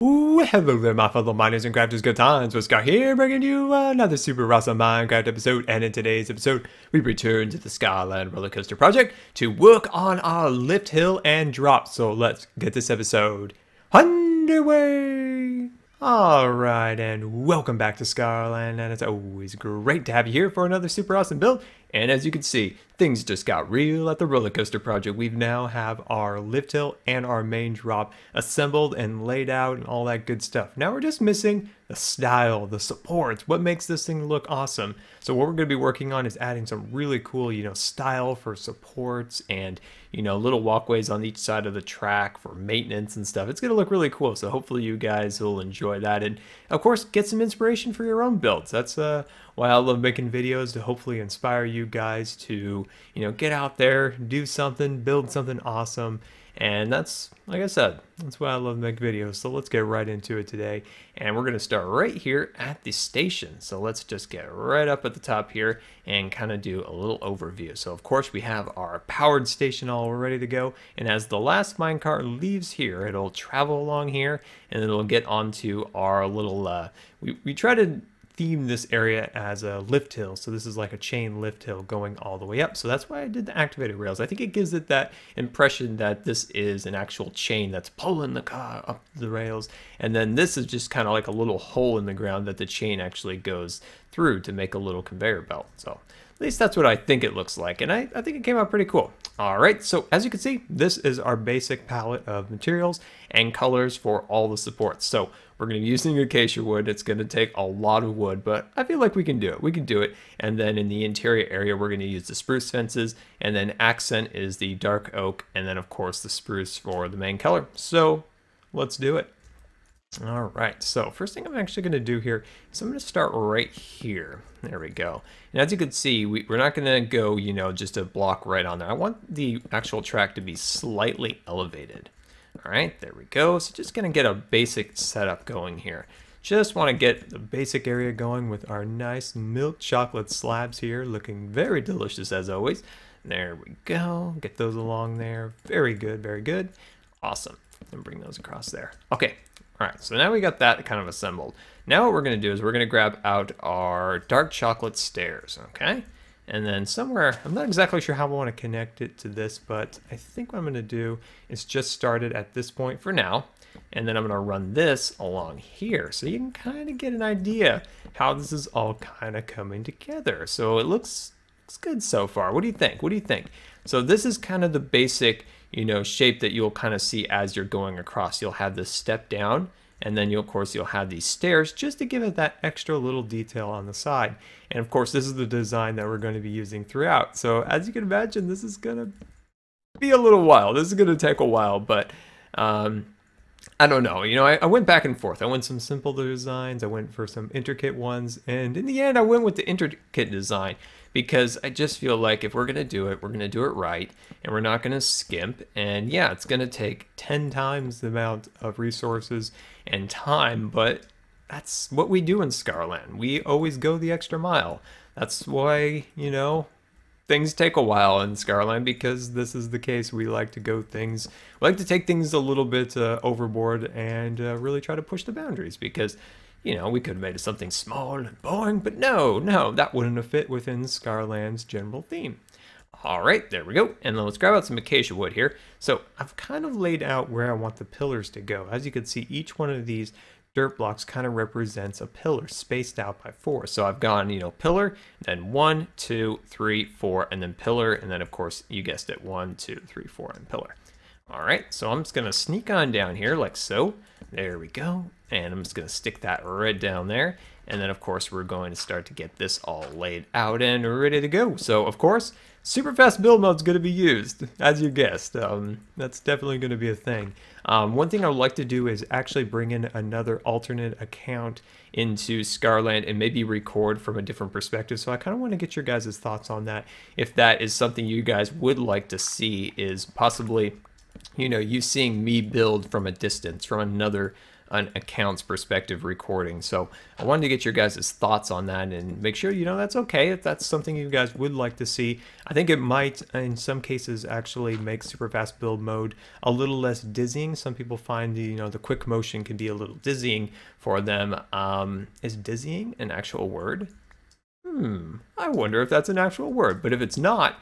Ooh, hello there, my fellow miners and crafters. Good times with Scar here, bringing you another super awesome Minecraft episode. And in today's episode, we return to the Scarland roller coaster project to work on our lift hill and drop. So let's get this episode underway. Alright, and welcome back to Scarland, and it's always great to have you here for another super awesome build. And as you can see, things just got real at the roller coaster project. We now have our lift hill and our main drop assembled and laid out and all that good stuff. Now we're just missing the style, the supports, what makes this thing look awesome. So what we're going to be working on is adding some really cool, style for supports and, little walkways on each side of the track for maintenance and stuff. It's going to look really cool. So hopefully you guys will enjoy that. And of course, get some inspiration for your own builds. That's why I love making videos, to hopefully inspire you guys to, get out there, do something, build something awesome. And that's, like I said, that's why I love making videos. So let's get right into it today. And we're going to start right here at the station. So let's just get right up at the top here and kind of do a little overview. So of course we have our powered station all ready to go. And as the last minecart leaves here, it'll travel along here and it'll get onto our little, we try to theme this area as a lift hill. So this is like a chain lift hill going all the way up. So that's why I did the activated rails. I think it gives it that impression that this is an actual chain that's pulling the car up the rails. And then this is just kind of like a little hole in the ground that the chain actually goes through to make a little conveyor belt. So at least that's what I think it looks like. And I think it came out pretty cool. All right, so as you can see, this is our basic palette of materials and colors for all the supports. So we're going to be using acacia wood. It's going to take a lot of wood, but I feel like we can do it. We can do it. And then in the interior area, we're going to use the spruce fences. And then accent is the dark oak. And then, of course, the spruce for the main color. So let's do it. All right, so first thing I'm actually going to do here is I'm going to start right here. There we go. And as you can see, we're not going to go, just a block right on there. I want the actual track to be slightly elevated. All right, there we go. So just going to get a basic setup going here. Just want to get the basic area going with our nice milk chocolate slabs here, looking very delicious as always. There we go. Get those along there. Very good, very good. Awesome. And bring those across there. Okay. All right, so now we got that kind of assembled. Now what we're going to do is we're going to grab out our dark chocolate stairs, okay? And then somewhere, I'm not exactly sure how I want to connect it to this, but I think what I'm going to do is just start it at this point for now. And then I'm going to run this along here so you can kind of get an idea how this is all kind of coming together. So it looks good so far. What do you think? What do you think? So this is kind of the basic, shape that you'll kind of see as you're going across. You'll have this step down, and then of course you'll have these stairs just to give it that extra little detail on the side. And of course this is the design that we're going to be using throughout. So as you can imagine, this is going to be a little while. This is going to take a while, but I don't know. I went back and forth. I went some simple designs. I went for some intricate ones. And in the end, I went with the intricate design because I just feel like if we're going to do it, we're going to do it right. And we're not going to skimp. And yeah, it's going to take 10 times the amount of resources and time. But that's what we do in Scarland. We always go the extra mile. That's why, things take a while in Scarland, because this is the case. We like to we like to take things a little bit overboard and really try to push the boundaries, because, we could have made it something small and boring, but no, that wouldn't have fit within Scarland's general theme. All right, there we go. And then let's grab out some acacia wood here. So I've kind of laid out where I want the pillars to go. As you can see, each one of these dirt blocks kind of represents a pillar spaced out by 4. So I've gone, pillar, then 1, 2, 3, 4, and then pillar. And then of course, you guessed it, 1, 2, 3, 4, and pillar. All right, so I'm just gonna sneak on down here like so. There we go. And I'm just gonna stick that right down there. And then of course, we're going to start to get this all laid out and ready to go. So of course, super fast build mode is going to be used, as you guessed. That's definitely going to be a thing. One thing I would like to do is actually bring in another alternate account into Scarland and maybe record from a different perspective. So I kind of want to get your guys' thoughts on that. If that is something you guys would like to see, is possibly, you seeing me build from a distance, from another an account's perspective recording. So I wanted to get your guys' thoughts on that and make sure, that's okay if that's something you guys would like to see. I think it might, in some cases, actually make super fast build mode a little less dizzying. Some people find the quick motion can be a little dizzying for them. Is dizzying an actual word? I wonder if that's an actual word, but if it's not,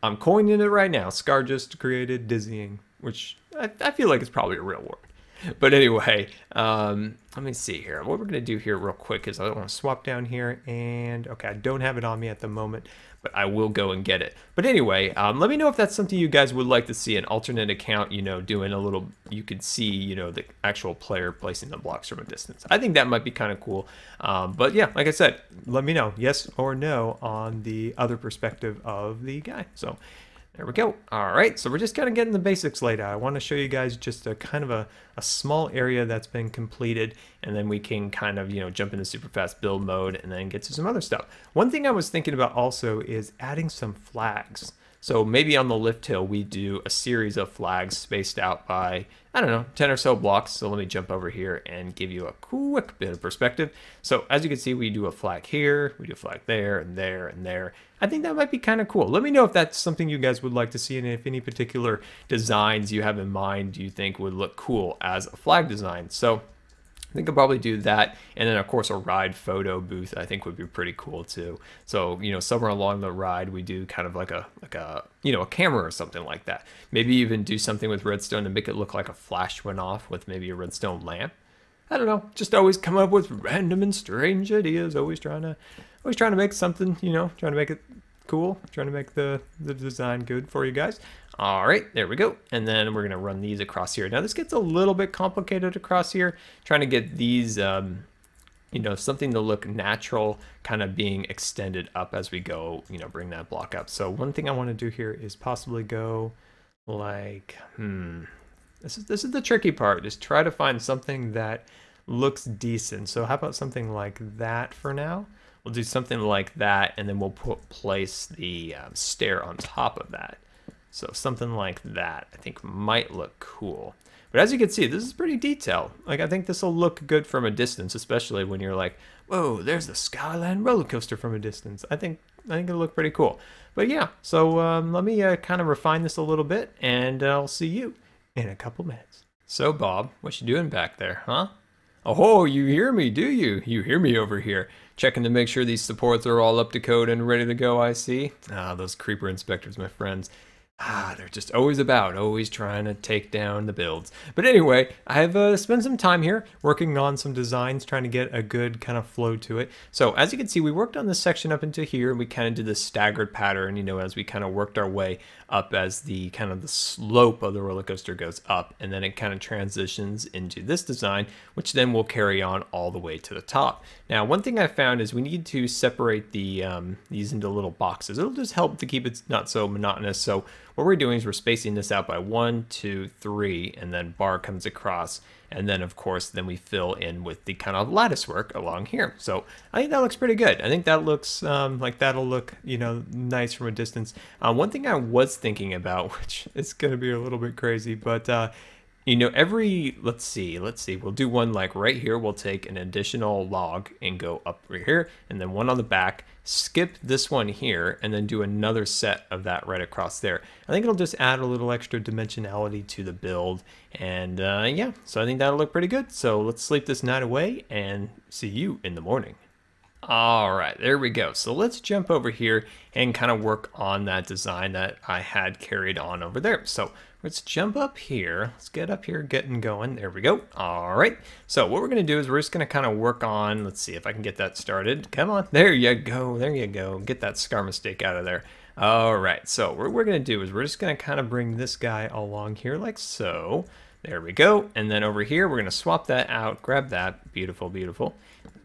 I'm coining it right now. Scar just created dizzying, which I feel like it's probably a real word. But anyway, let me see here. What we're going to do here real quick is I want to swap down here, and okay, I don't have it on me at the moment, but I will go and get it. But anyway, let me know if that's something you guys would like to see, an alternate account, doing a little, you could see, the actual player placing the blocks from a distance. I think that might be kind of cool. But yeah, like I said, let me know yes or no on the other perspective of the guy. So there we go. All right, so we're just kind of getting the basics laid out. I want to show you guys just a kind of a small area that's been completed, and then we can kind of, jump into super fast build mode and then get to some other stuff. One thing I was thinking about also is adding some flags. So maybe on the lift hill, we do a series of flags spaced out by, I don't know, 10 or so blocks. So let me jump over here and give you a quick bit of perspective. So as you can see, we do a flag here, we do a flag there and there and there. I think that might be kind of cool. Let me know if that's something you guys would like to see, and if any particular designs you have in mind you think would look cool as a flag design. So I think I'll probably do that, and then of course a ride photo booth I think would be pretty cool too. So somewhere along the ride we do kind of like a a camera or something like that. Maybe even do something with redstone to make it look like a flash went off with maybe a redstone lamp. I don't know, just always come up with random and strange ideas. Always trying to make something, trying to make it cool, trying to make the design good for you guys. All right, there we go. And then we're gonna run these across here. Now this gets a little bit complicated across here, trying to get these, something to look natural, kind of being extended up as we go, bring that block up. So one thing I want to do here is possibly go like, this is the tricky part, is try to find something that looks decent. So how about something like that for now? We'll do something like that, and then we'll place the stair on top of that. So something like that I think might look cool. But as you can see, this is pretty detailed. Like, I think this will look good from a distance, especially when you're like, whoa, there's the Scarland roller coaster from a distance. I think it'll look pretty cool. But yeah, so let me kind of refine this a little bit, and I'll see you in a couple minutes. So Bob, what you doing back there, huh? Oh, you hear me, do you? You hear me over here, checking to make sure these supports are all up to code and ready to go, I see. Ah, those creeper inspectors, my friends. They're just always trying to take down the builds. But anyway, I've spent some time here working on some designs, trying to get a good kind of flow to it. So as you can see, we worked on this section up into here, and we kind of did this staggered pattern, as we kind of worked our way up as the kind of the slope of the roller coaster goes up, and then it kind of transitions into this design, which then will carry on all the way to the top. Now, one thing I found is we need to separate the these into little boxes. It'll just help to keep it not so monotonous. So what we're doing is we're spacing this out by 1, 2, 3, and then bar comes across, and then of course then we fill in with the kind of lattice work along here. So I think that looks pretty good. I think that looks like that'll look nice from a distance. One thing I was thinking about, which is going to be a little bit crazy, but every, let's see, we'll do one like right here. We'll take an additional log and go up right here, and then one on the back, skip this one here, and then do another set of that right across there. I think it'll just add a little extra dimensionality to the build, and yeah, so I think that'll look pretty good. So let's sleep this night away and see you in the morning. All right, there we go. So let's jump over here and kind of work on that design that I had carried on over there. So let's jump up here. Let's get up here, getting going. There we go. All right. So what we're going to do is we're just going to kind of work on, let's see if I can get that started. Come on. There you go. There you go. Get that scar mistake out of there. All right. So what we're going to do is we're just going to kind of bring this guy along here like so. There we go. And then over here, we're going to swap that out. Grab that. Beautiful, beautiful.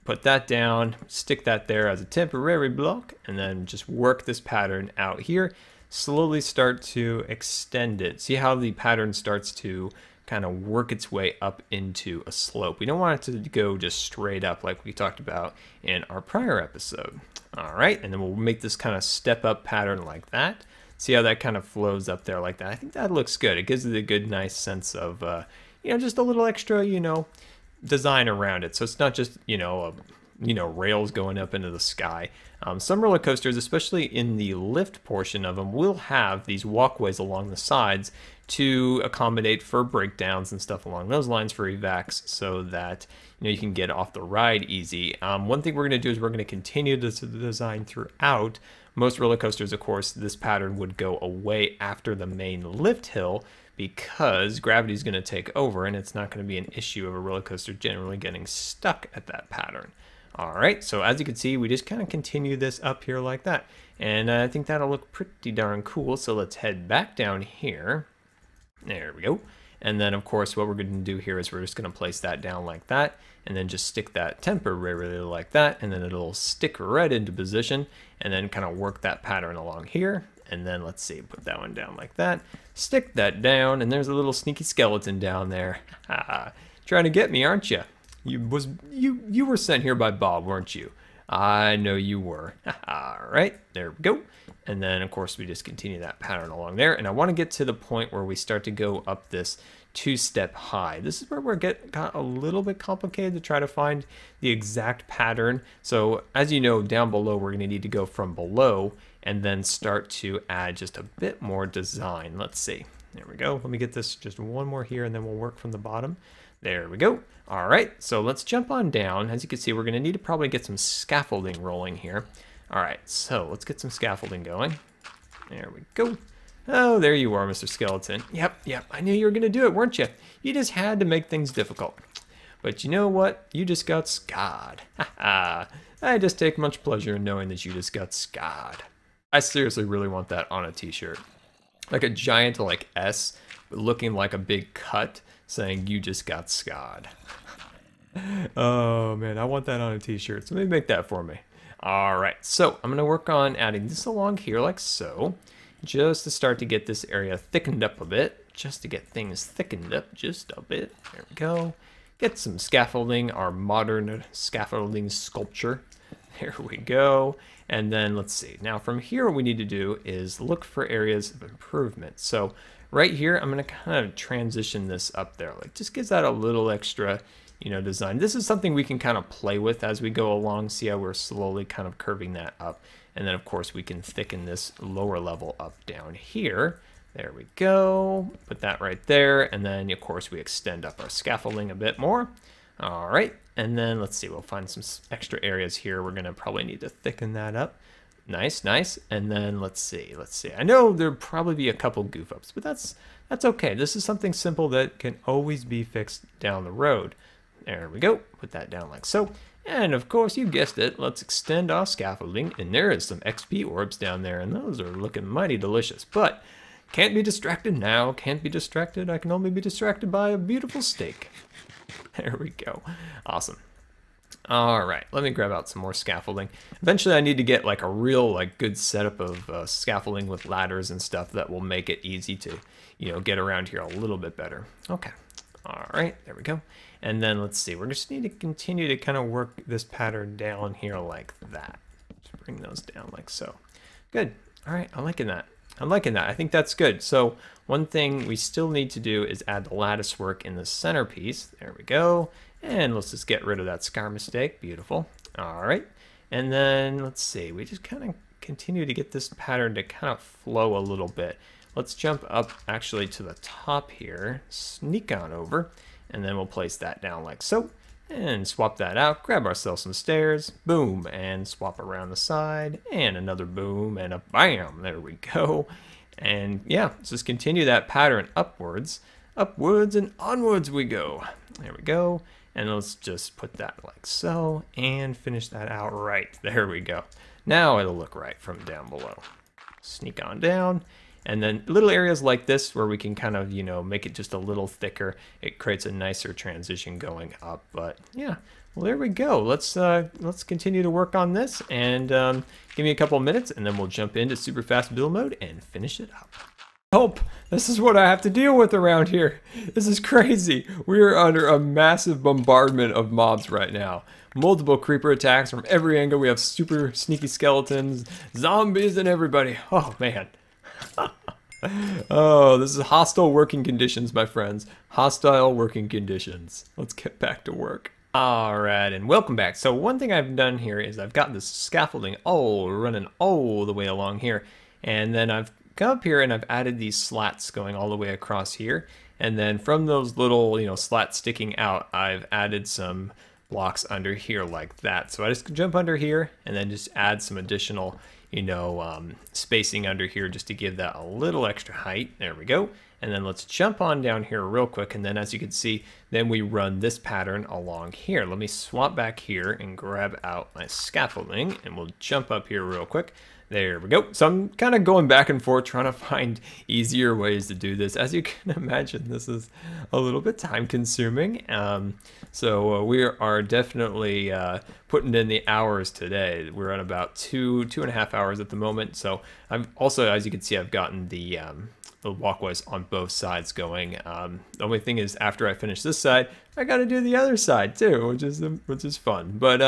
Put that down, stick that there as a temporary block, and then just work this pattern out here. Slowly start to extend it. See how the pattern starts to kind of work its way up into a slope. We don't want it to go just straight up like we talked about in our prior episode. All right, and then we'll make this kind of step up pattern like that. See how that kind of flows up there like that. I think that looks good. It gives it a good, nice sense of, just a little extra, design around it. So it's not just, rails going up into the sky. Some roller coasters, especially in the lift portion of them, will have these walkways along the sides to accommodate for breakdowns and stuff along those lines for evacs, so that you can get off the ride easy. One thing we're going to do is we're going to continue this design throughout. Most roller coasters, of course, this pattern would go away after the main lift hill, because gravity is going to take over and it's not going to be an issue of a roller coaster generally getting stuck at that pattern. All right, so as you can see, we just kind of continue this up here like that. And I think that'll look pretty darn cool. So let's head back down here. There we go. And then, of course, what we're going to do here is we're just going to place that down like that, and then just stick that temporarily like that, and then it'll stick right into position, and then kind of work that pattern along here. And then let's see, put that one down like that, stick that down, and there's a little sneaky skeleton down there. Trying to get me, aren't you? You were sent here by Bob, weren't you? I know you were. All right, there we go. And then, of course, we just continue that pattern along there. And I want to get to the point where we start to go up this two-step high. This is where we're got a little bit complicated to try to find the exact pattern. So as you know, down below, we're going to need to go from below and then start to add just a bit more design. Let's see. There we go. Let me get this just one more here, and then we'll work from the bottom. There we go. All right, so let's jump on down. As you can see, we're going to need to probably get some scaffolding rolling here. All right, so let's get some scaffolding going. There we go. Oh, there you are, Mr. Skeleton. Yep, I knew you were going to do it, weren't you? You just had to make things difficult. But you know what? You just got scarred. I just take much pleasure in knowing that you just got scarred. I seriously really want that on a t-shirt. Like a giant like S, but looking like a big cut, saying you just got scarred. Oh man, I want that on a t-shirt. So maybe make that for me. All right, so I'm gonna work on adding this along here like so, just to start to get this area thickened up a bit, just to get things thickened up just a bit. There we go. Get some scaffolding, our modern scaffolding sculpture. There we go. And then let's see. Now from here, what we need to do is look for areas of improvement. So right here, I'm gonna kind of transition this up there. Like just gives that a little extra, design. This is something we can kind of play with as we go along, see how we're slowly kind of curving that up. And then of course we can thicken this lower level up down here. There we go, put that right there. And then of course we extend up our scaffolding a bit more. All right, and then let's see, we'll find some extra areas here. We're gonna probably need to thicken that up. Nice. And then let's see. I know there'll probably be a couple goof ups, but that's okay. This is something simple that can always be fixed down the road. There we go. Put that down like so. And of course, you guessed it, let's extend our scaffolding. And there is some XP orbs down there, and those are looking mighty delicious. But can't be distracted now. Can't be distracted. I can only be distracted by a beautiful steak. There we go. Awesome. All right, let me grab out some more scaffolding. Eventually I need to get like a real good setup of scaffolding with ladders and stuff that will make it easy to, get around here a little bit better. Okay, all right, there we go. And then let's see, we just need to continue to kind of work this pattern down here like that. Just bring those down like so. Good, all right, I'm liking that. I think that's good. So one thing we still need to do is add the lattice work in the centerpiece. There we go. And let's just get rid of that scar mistake. Beautiful. All right. And then let's see, we just kind of continue to get this pattern to kind of flow a little bit. Let's jump up actually to the top here, sneak on over, and then we'll place that down like so. And swap that out, grab ourselves some stairs, boom, and swap around the side, and another boom, and a bam, there we go. And yeah, let's just continue that pattern upwards and onwards we go. There we go. And let's just put that like so, and finish that out right. There we go. Now it'll look right from down below. Sneak on down. And then little areas like this where we can kind of, make it just a little thicker. It creates a nicer transition going up. But yeah, well, there we go. Let's continue to work on this, and give me a couple of minutes, and then we'll jump into super fast build mode and finish it up. Help! This is what I have to deal with around here. This is crazy. We are under a massive bombardment of mobs right now. Multiple creeper attacks from every angle. We have super sneaky skeletons, zombies, and everybody. Oh man. Oh, this is hostile working conditions, my friends. Hostile working conditions. Let's get back to work. Alright, and welcome back. So one thing I've done here is I've got this scaffolding running all the way along here. And then I've come up here and I've added these slats going all the way across here. And then from those little, slats sticking out, I've added some blocks under here like that. So I just jump under here and then just add some additional spacing under here just to give that a little extra height. There we go. And then let's jump on down here real quick. And then as you can see, then we run this pattern along here. Let me swap back here and grab out my scaffolding and we'll jump up here real quick. There we go. So I'm kind of going back and forth trying to find easier ways to do this. As you can imagine, this is a little bit time consuming. So we are definitely putting in the hours today. We're on about two and a half hours at the moment. So I've also, as you can see, I've gotten the walkways on both sides going. The only thing is after I finish this side, I got to do the other side too, which is fun. But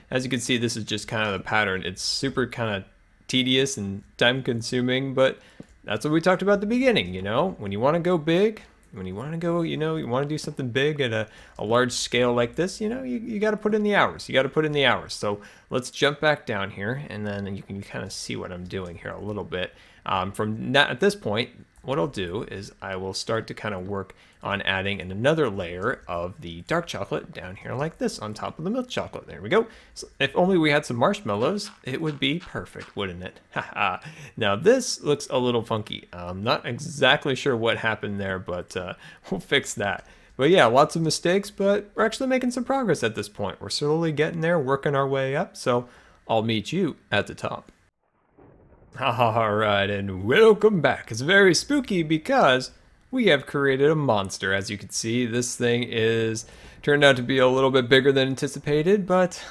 as you can see, this is just kind of the pattern. It's super kind of tedious and time consuming, but that's what we talked about at the beginning. When you want to go big, when you want to go, you want to do something big at a large scale like this, you got to put in the hours. You got to put in the hours. So let's jump back down here, and then you can kind of see what I'm doing here a little bit. At this point, what I'll do is I will start to kind of work on adding another layer of the dark chocolate down here like this on top of the milk chocolate. There we go. So if only we had some marshmallows, it would be perfect, wouldn't it? Haha. Now this looks a little funky. I'm not exactly sure what happened there, but we'll fix that. But yeah, lots of mistakes, but we're actually making some progress at this point. We're slowly getting there, working our way up, so I'll meet you at the top. Alright, and welcome back. It's very spooky because we have created a monster. As you can see, this thing is turned out to be a little bit bigger than anticipated, but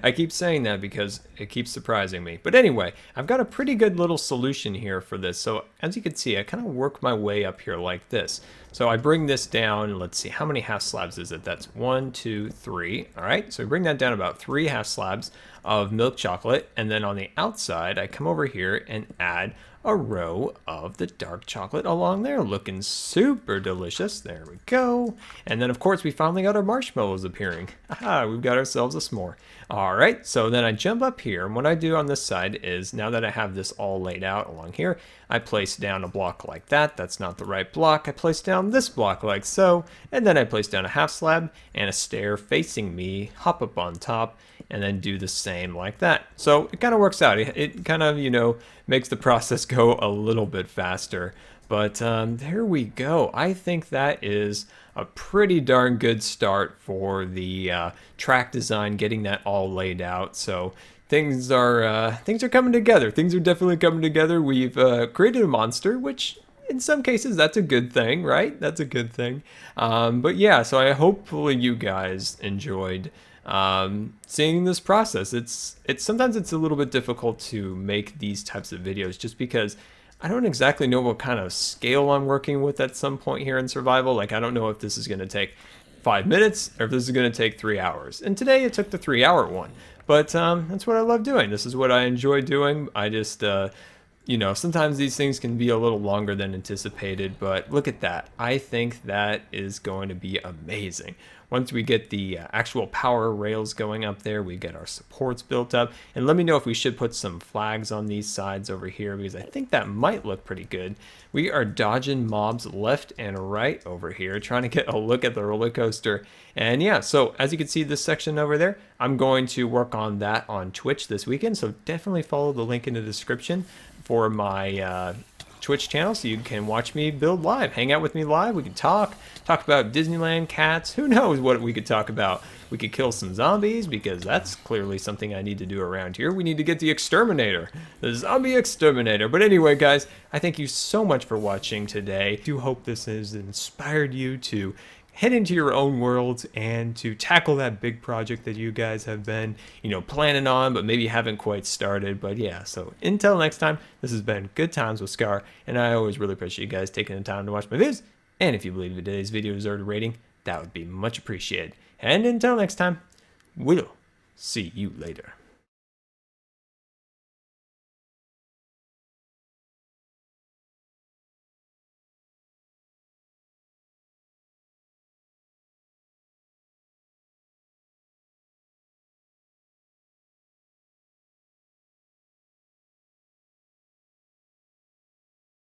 I keep saying that because it keeps surprising me. But anyway, I've got a pretty good little solution here for this. So as you can see, I kind of work my way up here like this. So I bring this down, let's see, how many half slabs is it? That's 1, 2, 3. All right, so we bring that down about 3 half slabs of milk chocolate. And then on the outside, I come over here and add a row of the dark chocolate along there, looking super delicious. There we go. And then of course we finally got our marshmallows appearing. Aha, we've got ourselves a s'more. All right, so then I jump up here, and what I do on this side is, now that I have this all laid out along here, I place down a block like that. That's not the right block. I place down this block like so, and then I place down a half slab and a stair facing me, hop up on top, and then do the same like that. So it kind of works out. It kind of, makes the process go a little bit faster. But there we go. I think that is a pretty darn good start for the track design, getting that all laid out. So things are coming together. Things are definitely coming together. We've created a monster, which in some cases that's a good thing, right? That's a good thing. But yeah, so hopefully you guys enjoyed seeing this process. Sometimes it's a little bit difficult to make these types of videos just because I don't exactly know what kind of scale I'm working with at some point here in survival. Like, I don't know if this is going to take 5 minutes or if this is going to take 3 hours. And today it took the 3-hour one. But that's what I love doing. This is what I enjoy doing. I just, sometimes these things can be a little longer than anticipated, but look at that. I think that is going to be amazing. Once we get the actual power rails going up there, we get our supports built up. And let me know if we should put some flags on these sides over here, because I think that might look pretty good. We are dodging mobs left and right over here, trying to get a look at the roller coaster. And yeah, so as you can see this section over there, I'm going to work on that on Twitch this weekend. So definitely follow the link in the description for my Twitch channel so you can watch me build live, hang out with me live. We can talk about Disneyland, cats, who knows what we could talk about. We could kill some zombies, because that's clearly something I need to do around here. We need to get the exterminator, the zombie exterminator. But anyway, guys, I thank you so much for watching today. I do hope this has inspired you to head into your own worlds and to tackle that big project that you guys have been, planning on, but maybe haven't quite started. But yeah, so until next time, this has been Good Times with Scar, and I always really appreciate you guys taking the time to watch my videos. And if you believe today's video deserved a rating, that would be much appreciated. And until next time, we'll see you later.